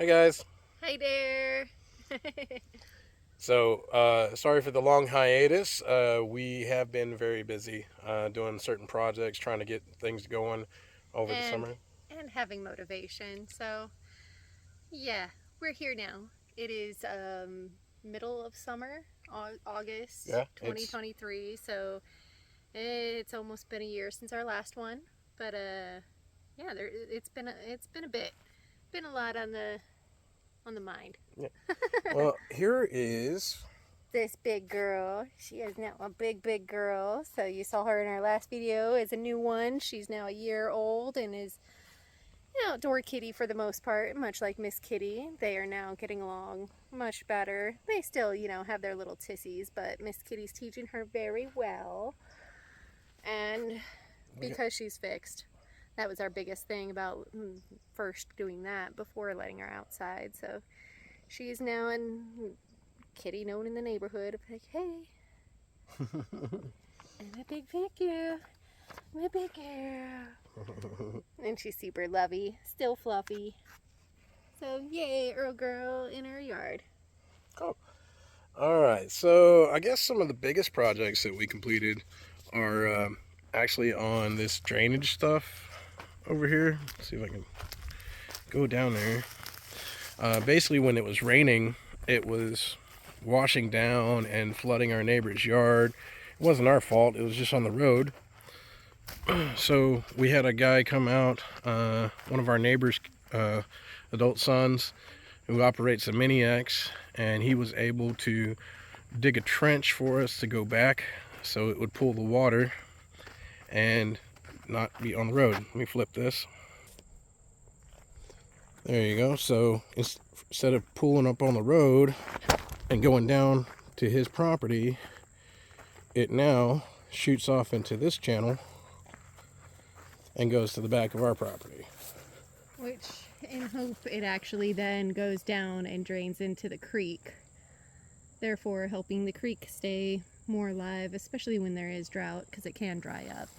Hi guys. Hi there. So, sorry for the long hiatus. We have been very busy doing certain projects, trying to get things going over the and summer. and having motivation. So, yeah, we're here now. It is middle of summer, August Yeah, it's 2023. So, it's almost been a year since our last one, but yeah, it's been a bit. Been a lot on the mind. yeah. Well, here is This big girl. She is now a big girl. So you saw her in our last video as a new one. She's now a year old and is an outdoor kitty for the most part, much like Miss Kitty. They are now getting along much better. They still, have their little tissies, but Miss Kitty's teaching her very well. And because she's fixed, that was our biggest thing about first doing that before letting her outside. So she's now a kitty known in the neighborhood. Like, hey, I'm a big girl. I'm a big girl. And she's super lovey, still fluffy. So yay, Earl Girl in our yard. cool. All right. So, I guess some of the biggest projects that we completed are actually on this drainage stuff over here. Let's see if I can go down there. Basically, when it was raining, it was washing down and flooding our neighbor's yard. It wasn't our fault, it was just on the road. So we had a guy come out, one of our neighbor's adult sons, who operates a Mini X, and he was able to dig a trench for us to go back so it would pull the water and not be on the road. Let me flip this. There you go. So instead of pulling up on the road and going down to his property, it now shoots off into this channel and goes to the back of our property. Which, in hope, it actually then goes down and drains into the creek, therefore helping the creek stay more alive, especially when there is drought, because it can dry up.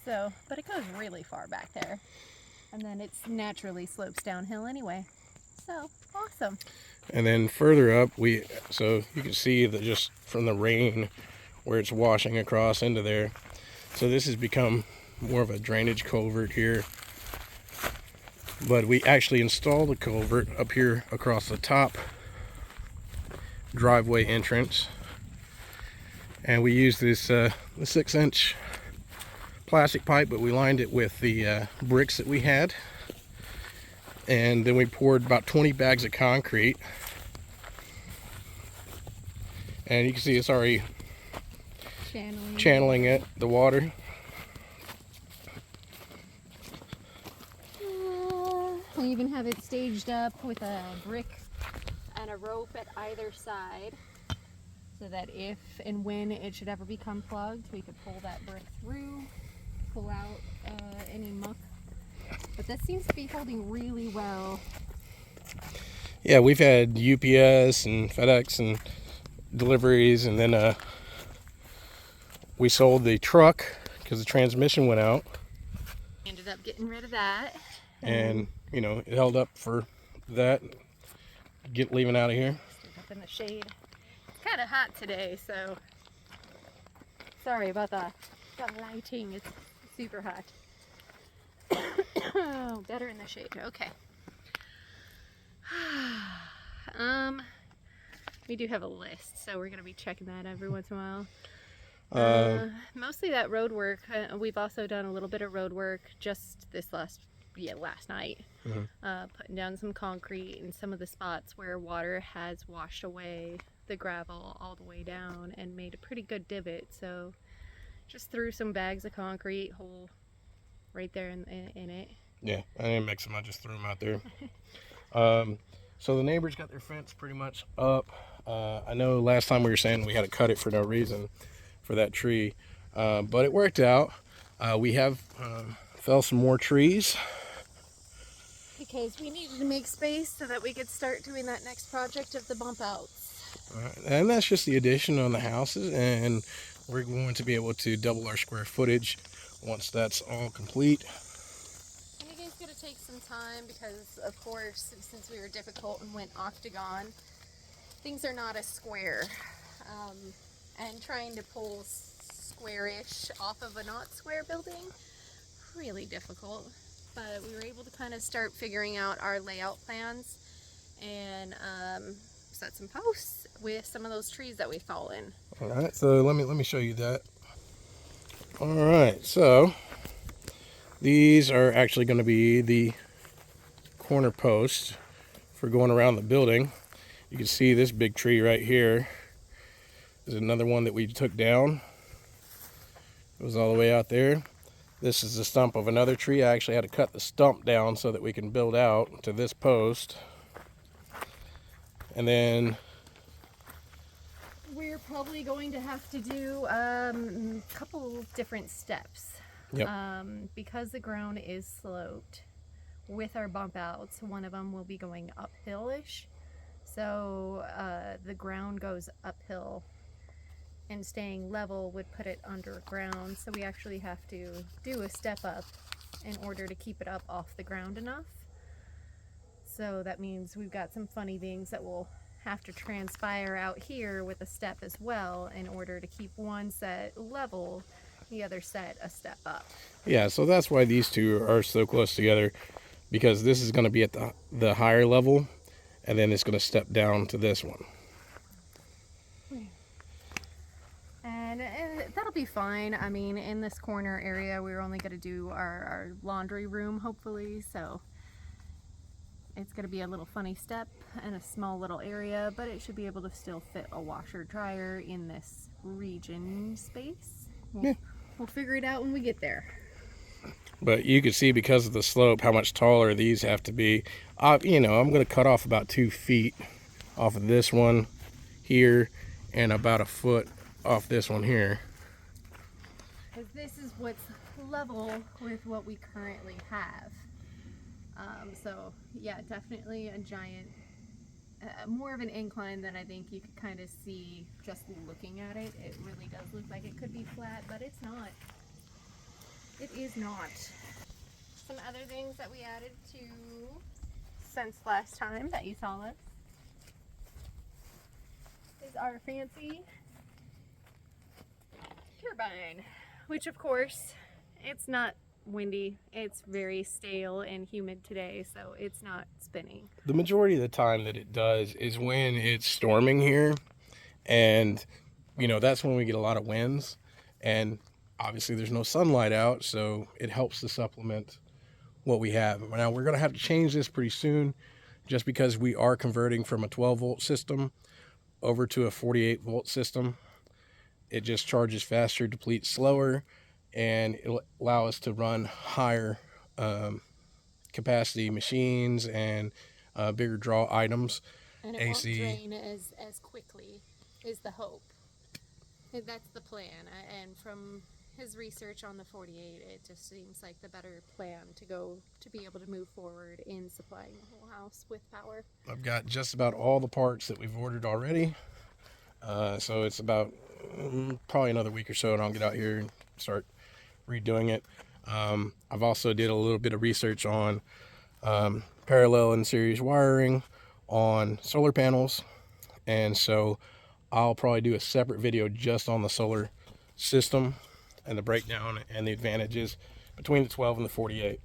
So, but it goes really far back there, and then it naturally slopes downhill anyway. So, awesome. And then further up, so you can see that just from the rain where it's washing across into there. So this has become more of a drainage culvert here. But we actually installed a culvert up here across the top driveway entrance. And we used this 6-inch plastic pipe, but we lined it with the bricks that we had. And then we poured about 20 bags of concrete. And you can see it's already channeling it, the water. We even have it staged up with a brick and a rope at either side, so that if and when it should ever become plugged, we could pull that brick through, pull out any muck. But that seems to be holding really well. Yeah, we've had UPS and FedEx and deliveries, and then we sold the truck because the transmission went out. Ended up getting rid of that. And, it held up for that. Leaving out of here. Stood up in the shade. It's kind of hot today, so sorry about the lighting. It's super hot. Oh, better in the shade. Okay. We do have a list, so we're gonna be checking that every once in a while. Mostly that road work. We've also done a little bit of road work just this last night. Putting down some concrete in some of the spots where water has washed away the gravel all the way down and made a pretty good divot. So just threw some bags of concrete hole right there in it. Yeah, I didn't mix them. I just threw them out there. So the neighbors got their fence pretty much up. I know last time we were saying we had to cut it for no reason for that tree, but it worked out. We have fell some more trees because we needed to make space so that we could start doing that next project of the bump outs. And that's just the addition on the houses, and we're going to be able to double our square footage once that's all complete. And you guys gotta take some time because, of course, since we were difficult and went octagon, things are not a square. And trying to pull squarish off of a not square building, really difficult. But we were able to kind of start figuring out our layout plans and set some posts with some of those trees that we fall in. All right, so let me show you that. All right, so these are actually going to be the corner posts for going around the building. You can see this big tree right here. There's another one that we took down. It was all the way out there. This is the stump of another tree. I actually had to cut the stump down so that we can build out to this post. And then we're probably going to have to do a couple different steps. Yep. Because the ground is sloped with our bump outs, one of them will be going uphill-ish. So the ground goes uphill, and staying level would put it underground. So we actually have to do a step up in order to keep it up off the ground enough. So that means we've got some funny things that will have to transpire out here with a step as well in order to keep one set level, the other set a step up. yeah, so that's why these two are so close together, because this is going to be at the higher level, and then it's going to step down to this one. And that'll be fine. I mean, in this corner area, we're only going to do our laundry room, hopefully, so it's going to be a little funny step and a small little area, but it should be able to still fit a washer dryer in this region space. We'll figure it out when we get there. But you can see, because of the slope, how much taller these have to be. You know, I'm going to cut off about 2 feet off of this one here, and about a foot off this one here. Because this is what's level with what we currently have. So yeah, definitely a giant, more of an incline than I think you could kind of see just looking at it. It really does look like it could be flat, but it's not. It is not. Some other things that we added to since last time that you saw us is our fancy turbine, which of course it's not windy. It's very stale and humid today, so it's not spinning. The majority of the time that it does is when it's storming here, and you know, that's when we get a lot of winds, and obviously there's no sunlight out, so it helps to supplement what we have. Now we're going to have to change this pretty soon, just because we are converting from a 12-volt system over to a 48-volt system. It just charges faster, depletes slower, and it'll allow us to run higher capacity machines and bigger draw items. And it AC. won't drain as quickly is the hope. That's the plan. And from his research on the 48, it just seems like the better plan to be able to move forward in supplying the whole house with power. I've got just about all the parts that we've ordered already. So it's about probably another week or so, and I'll get out here and start redoing it. I've also did a little bit of research on parallel and series wiring on solar panels, and so I'll probably do a separate video just on the solar system and the breakdown and the advantages between the 12 and the 48.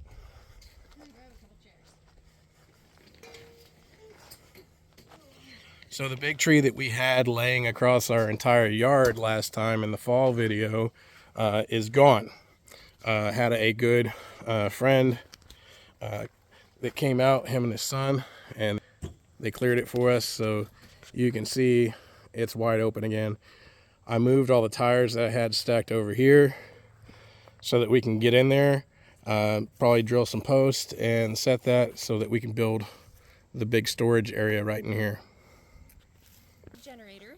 So the big tree that we had laying across our entire yard last time in the fall video is gone. Had a good friend that came out, him and his son, and they cleared it for us, so you can see it's wide open again. I moved all the tires that I had stacked over here so that we can get in there, probably drill some posts and set that so that we can build the big storage area right in here. Generator,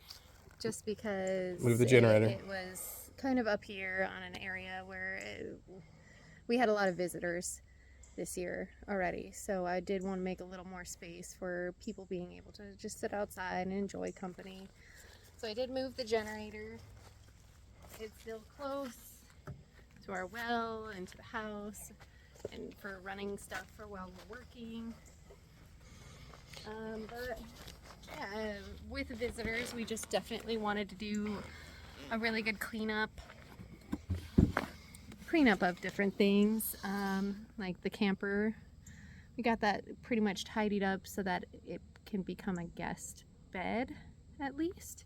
just because Move the generator. It was kind of up here on an area where we had a lot of visitors this year already, so I did want to make a little more space for people being able to just sit outside and enjoy company. So I did move the generator. It's still close to our well and to the house, and for running stuff for while we're working. But yeah, with visitors, we just definitely wanted to do a really good cleanup of different things, like the camper. We got that pretty much tidied up so that it can become a guest bed, at least.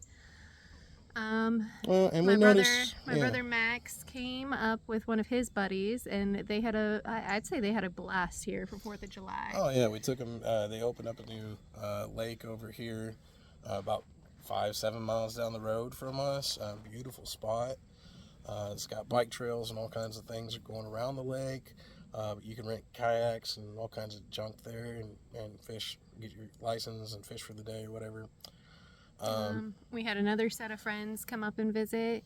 And My we brother, noticed, my brother Max came up with one of his buddies, and they had I'd say they had a blast here for 4th of July. Oh yeah, we took them. They opened up a new lake over here, about 5-7 miles down the road from us. Beautiful spot. It's got bike trails and all kinds of things going around the lake. You can rent kayaks and all kinds of junk there, and fish. Get your license and fish for the day or whatever. We had another set of friends come up and visit.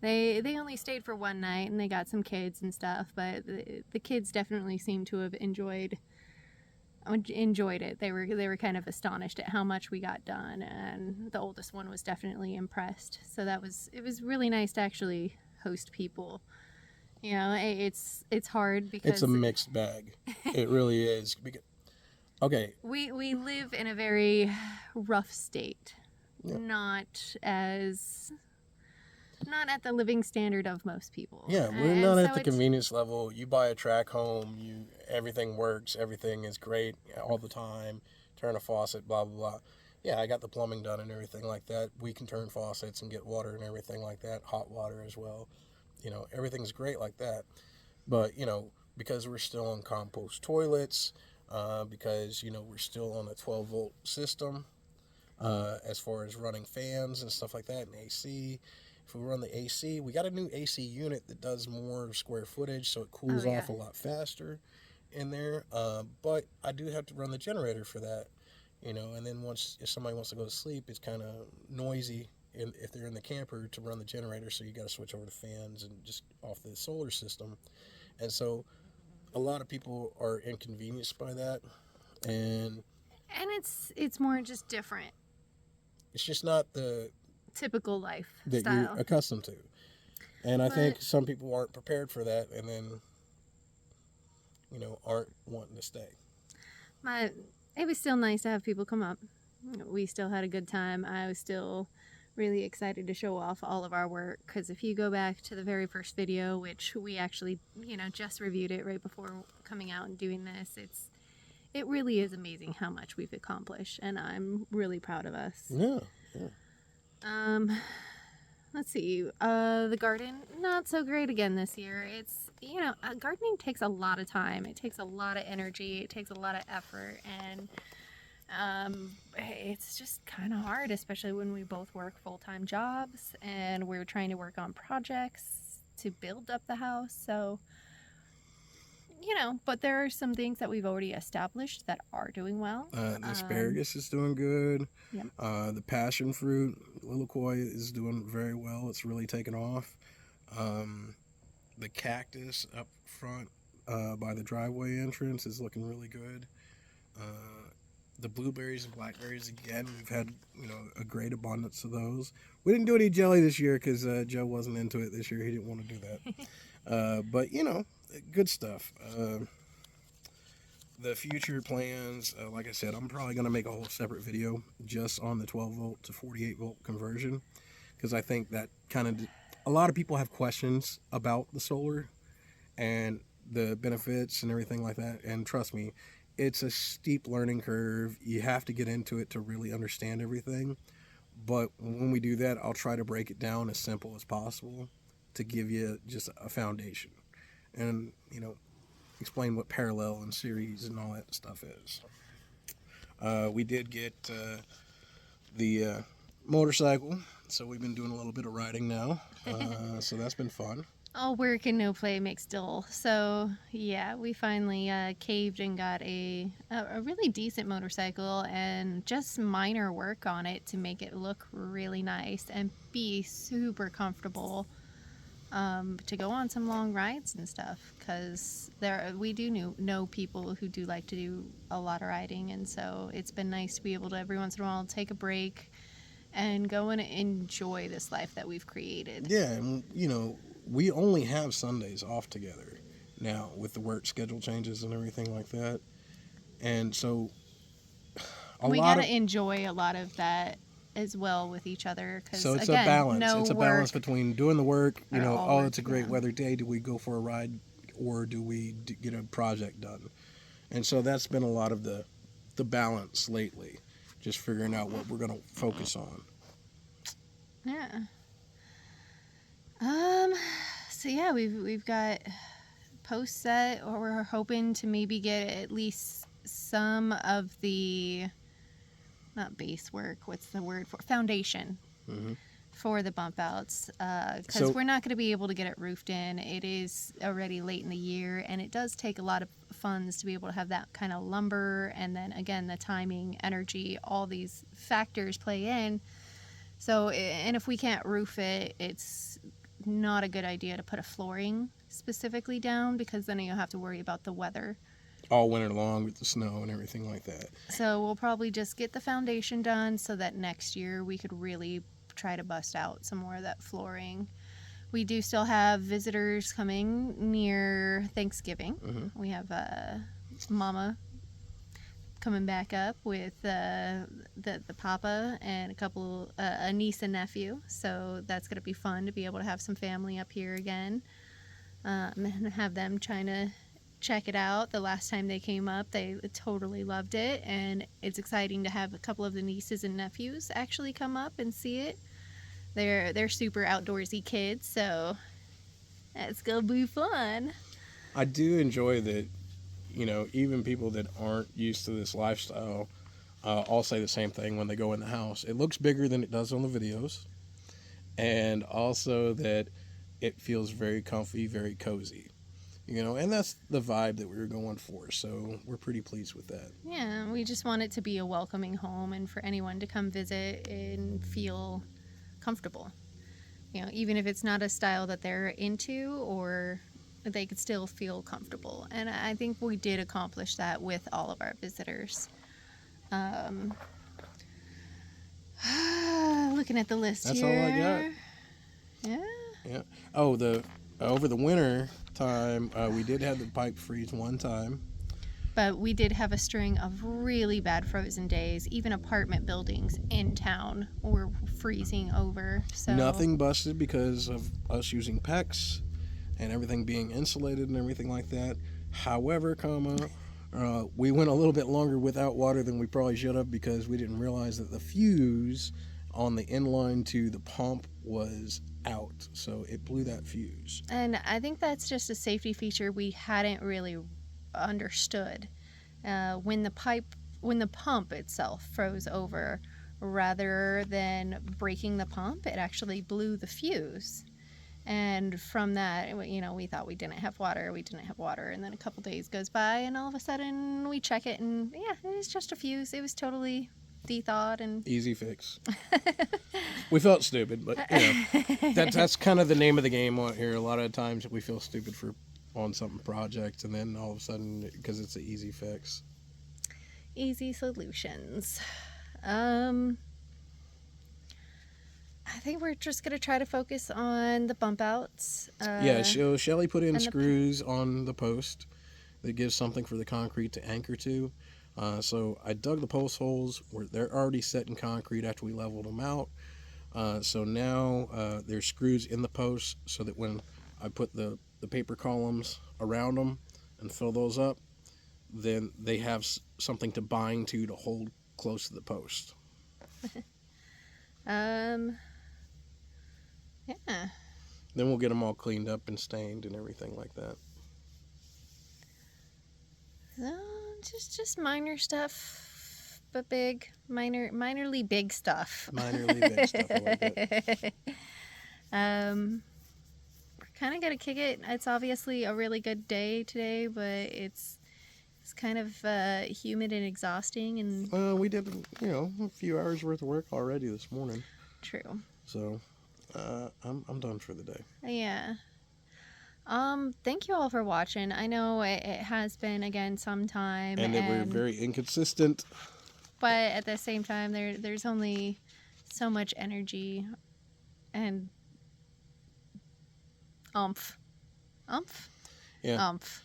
They only stayed for one night, and they got some kids and stuff, but the kids definitely seemed to have enjoyed it. They were kind of astonished at how much we got done, and the oldest one was definitely impressed. So it was really nice to actually host people. You know, it's hard because It's a mixed bag. It really is. Okay. We live in a very rough state. Yeah. Not at the living standard of most people. Yeah, we're not at the convenience level. You buy a track home, everything works, everything is great all the time. Turn a faucet, blah blah blah. Yeah, I got the plumbing done and everything like that. We can turn faucets and get water and everything like that, hot water as well. You know, everything's great like that. But, you know, because we're still on compost toilets, because, you know, we're still on a 12-volt system, as far as running fans and stuff like that, and AC. If we run the AC, we got a new AC unit that does more square footage, so it cools off a lot faster in there. But I do have to run the generator for that, you know. And then if somebody wants to go to sleep, it's kind of noisy if they're in the camper to run the generator, so you got to switch over to fans and just off the solar system. And so a lot of people are inconvenienced by that, and it's more just different. It's just not the typical life that style you're accustomed to. And I think some people aren't prepared for that, and then, you know, aren't wanting to stay. It was still nice to have people come up. We still had a good time. I was still really excited to show off all of our work, because if you go back to the very first video, which we actually, you know, just reviewed it right before coming out and doing this, it really is amazing how much we've accomplished, and I'm really proud of us. Yeah. Let's see. The garden, not so great again this year. It's, you know, gardening takes a lot of time. It takes a lot of energy. It takes a lot of effort, and it's just kind of hard, especially when we both work full-time jobs and we're trying to work on projects to build up the house. So, you know, but there are some things that we've already established that are doing well. The asparagus is doing good. Yep. The passion fruit, lilikoi, is doing very well. It's really taken off. The cactus up front by the driveway entrance is looking really good. The blueberries and blackberries, again, we've had, you know, a great abundance of those. We didn't do any jelly this year because Joe wasn't into it this year. He didn't want to do that. But, you know, good stuff. The future plans, like I said, I'm probably going to make a whole separate video just on the 12-volt to 48-volt conversion, because I think that kind of, a lot of people have questions about the solar and the benefits and everything like that. And trust me, it's a steep learning curve. You have to get into it to really understand everything. But when we do that, I'll try to break it down as simple as possible to give you just a foundation. And, you know, explain what parallel and series and all that stuff is. We did get the motorcycle, so we've been doing a little bit of riding now. So that's been fun. All work and no play makes dull. So yeah, we finally caved and got a really decent motorcycle, and just minor work on it to make it look really nice and be super comfortable to go on some long rides and stuff, because we do know people who do like to do a lot of riding, and so it's been nice to be able to every once in a while take a break and go and enjoy this life that we've created. Yeah, and you know, we only have Sundays off together, now with the work schedule changes and everything like that. And so We gotta enjoy a lot of that as well with each other, because so it's again, a balance. no It's a work balance between doing the work, or all oh, work, it's a great yeah. weather day. Do we go for a ride or do we get a project done? And so that's been a lot of the balance lately, just figuring out what we're going to focus on. Yeah. So yeah, we've got posts set, or we're hoping to maybe get at least some of the, not base work, what's the word for, foundation Mm-hmm. for the bump outs, because So- we're not going to be able to get it roofed in. It is already late in the year, and it does take a lot of funds to be able to have that kind of lumber, and then again the timing, energy, all these factors play in. So, and if we can't roof it, it's not a good idea to put a flooring specifically down, because then you'll have to worry about the weather. All winter long with the snow and everything like that. So we'll probably just get the foundation done so that next year we could really try to bust out some more of that flooring. We do still have visitors coming near Thanksgiving. Mm-hmm. We have Mama coming back up with the papa and a couple, a niece and nephew. So that's going to be fun to be able to have some family up here again, and have them trying to check it out. The last time they came up, they totally loved it, and it's exciting to have a couple of the nieces and nephews actually come up and see it. They're super outdoorsy kids, so that's gonna be fun. I do enjoy that, even people that aren't used to this lifestyle all say the same thing when they go in the house. It looks bigger than it does on the videos, and also that it feels very comfy, very cozy. And that's the vibe that we were going for. So we're pretty pleased with that. Yeah, we just want it to be a welcoming home and for anyone to come visit and feel comfortable. Even if it's not a style that they're into, or they could still feel comfortable. And I think we did accomplish that with all of our visitors. Looking at the list That's here. all I got. Yeah. Yeah. Oh, over the winter time, we did have the pipe freeze one time. But we did have a string of really bad frozen days. Even apartment buildings in town were freezing over. So Nothing busted because of us using PEX and everything being insulated and everything like that. However, we went a little bit longer without water than we probably should have, because we didn't realize that the fuse on the inline to the pump was out. So it blew that fuse. And I think that's just a safety feature we hadn't really understood. When the pump itself froze over, rather than breaking the pump, it actually blew the fuse. And from that, we thought we didn't have water. And then a couple days goes by, and all of a sudden we check it, and yeah, it was just a fuse. It was totally de-thawed and easy fix. We felt stupid, but that's kind of the name of the game out here. A lot of times we feel stupid on something project, and then all of a sudden, because it's an easy fix. Easy solutions. I think we're just going to try to focus on the bump outs. So Shelly put in screws on the post that gives something for the concrete to anchor to. So I dug the post holes where they're already set in concrete after we leveled them out. So now there's screws in the post, so that when I put the paper columns around them and fill those up, then they have something to bind to hold close to the post. Yeah. Then we'll get them all cleaned up and stained and everything like that. So just minor stuff, but minorly big stuff. Minorly big stuff. I like that. We're kind of gonna kick it. It's obviously a really good day today, but it's kind of humid and exhausting. And we did a few hours worth of work already this morning. True. So I'm done for the day. Yeah. Thank you all for watching. I know it has been, again, some time. And that we're very inconsistent. But at the same time, there's only so much energy and oomph. Yeah. Umph.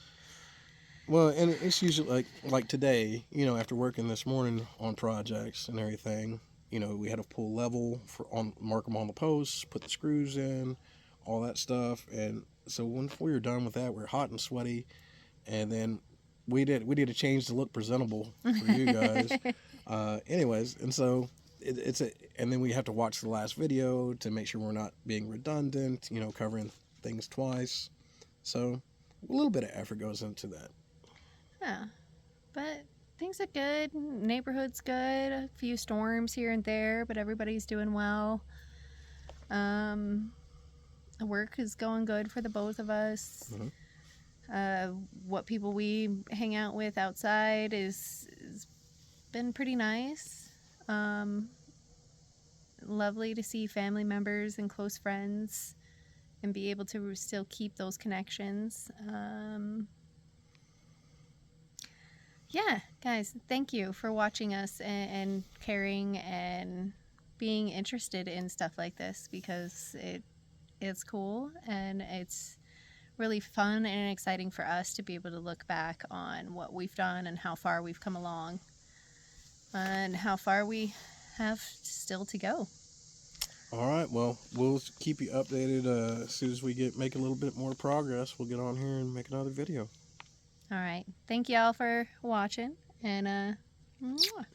Well, and it's usually like today, after working this morning on projects and everything, we had to pull level mark them on the posts, put the screws in, all that stuff, and so when we were done with that, we are hot and sweaty, and then we did a change to look presentable for you guys. Anyways, and so and then we have to watch the last video to make sure we're not being redundant, covering things twice. So a little bit of effort goes into that. Yeah, but things are good. Neighborhood's good. A few storms here and there, but everybody's doing well. Work is going good for the both of us. What people we hang out with outside is been pretty nice. Lovely to see family members and close friends and be able to still keep those connections. Yeah, guys, thank you for watching us and caring and being interested in stuff like this, because it's cool and it's really fun and exciting for us to be able to look back on what we've done and how far we've come along and how far we have still to go. All right, well, we'll keep you updated as soon as we make a little bit more progress. We'll get on here and make another video. All right, thank you all for watching, and mwah.